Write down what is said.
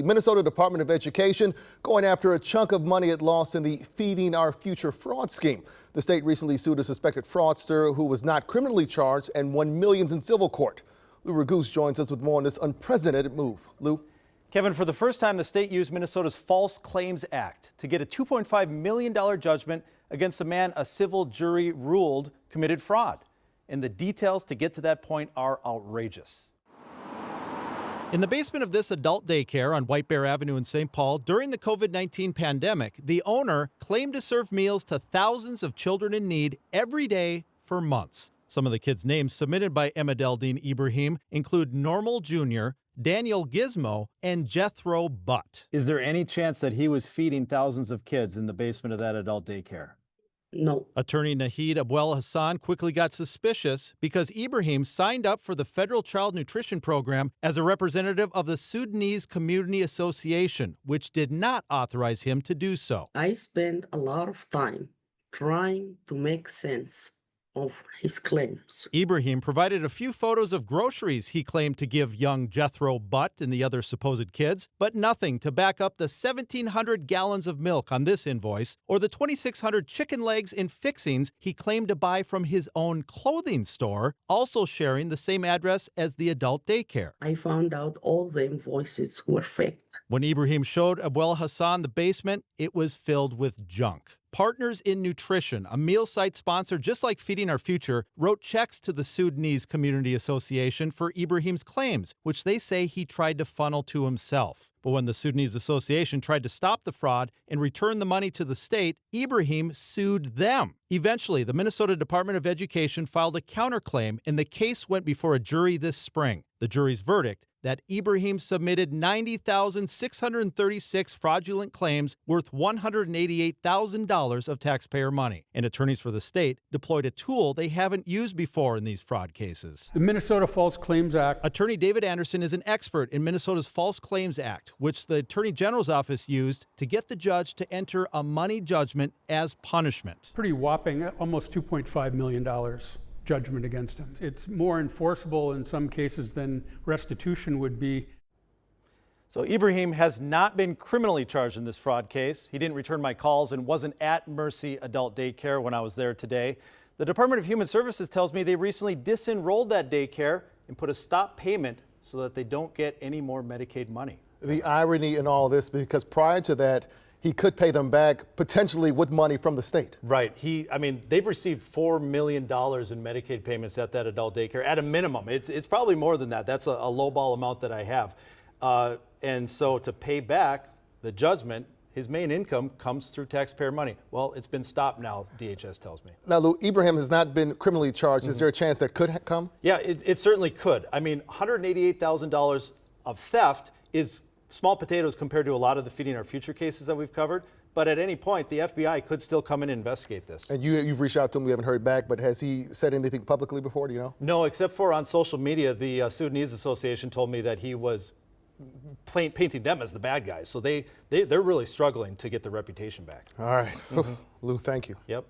The Minnesota Department of Education going after a chunk of money it lost in the Feeding Our Future fraud scheme. The state recently sued a suspected fraudster who was not criminally charged and won millions in civil court. Lou Raguse joins us with more on this unprecedented move. Lou? Kevin, for the first time, the state used Minnesota's False Claims Act to get a $2.5 million judgment against a man a civil jury ruled committed fraud. And the details to get to that point are outrageous. In the basement of this adult daycare on White Bear Avenue in St. Paul, during the COVID-19 pandemic, the owner claimed to serve meals to thousands of children in need every day for months. Some of the kids' names submitted by Emadeldin Ibrahim include Normal Jr., Daniel Gizmo, and Jethro Butt. Is there any chance that he was feeding thousands of kids in the basement of that adult daycare? No. Attorney Nahid Abwel Hassan quickly got suspicious because Ibrahim signed up for the federal child nutrition program as a representative of the Sudanese Community Association, which did not authorize him to do so. I spent a lot of time trying to make sense of his claims. Ibrahim provided a few photos of groceries he claimed to give young Jethro Butt and the other supposed kids, but nothing to back up the 1,700 gallons of milk on this invoice or the 2,600 chicken legs and fixings he claimed to buy from his own clothing store, also sharing the same address as the adult daycare. I found out all the invoices were fake. When Ibrahim showed Abwel Hassan the basement, it was filled with junk. Partners in Nutrition, a meal site sponsor just like Feeding Our Future, wrote checks to the Sudanese Community Association for Ibrahim's claims, which they say he tried to funnel to himself. But when the Sudanese Association tried to stop the fraud and return the money to the state, Ibrahim sued them. Eventually, the Minnesota Department of Education filed a counterclaim, and the case went before a jury this spring. The jury's verdict: that Ibrahim submitted 90,636 fraudulent claims worth $188,000 of taxpayer money. And attorneys for the state deployed a tool they haven't used before in these fraud cases. The Minnesota False Claims Act. Attorney David Anderson is an expert in Minnesota's False Claims Act, which the Attorney General's office used to get the judge to enter a money judgment as punishment. Pretty whopping, almost $2.5 million. Judgment against him. It's more enforceable in some cases than restitution would be. So Ibrahim has not been criminally charged in this fraud case. He didn't return my calls and wasn't at Mercy Adult Daycare when I was there today. The Department of Human Services tells me they recently disenrolled that daycare and put a stop payment so that they don't get any more Medicaid money. The irony in all this, because prior to that, he could pay them back potentially with money from the state. Right. They've received $4 million in Medicaid payments at that adult daycare at a minimum. It's probably more than that. That's a lowball amount that I have. And so to pay back the judgment, his main income comes through taxpayer money. Well, it's been stopped now, DHS tells me. Now, Lou, Ibrahim has not been criminally charged. Is there a chance that could come? Yeah, it certainly could. $188,000 of theft is small potatoes compared to a lot of the Feeding Our Future cases that we've covered. But at any point, the FBI could still come in and investigate this. And you've reached out to him, we haven't heard back, but has he said anything publicly before, do you know? No, except for on social media, the Sudanese Association told me that he was painting them as the bad guys. So they're really struggling to get their reputation back. All right. Lou, thank you. Yep.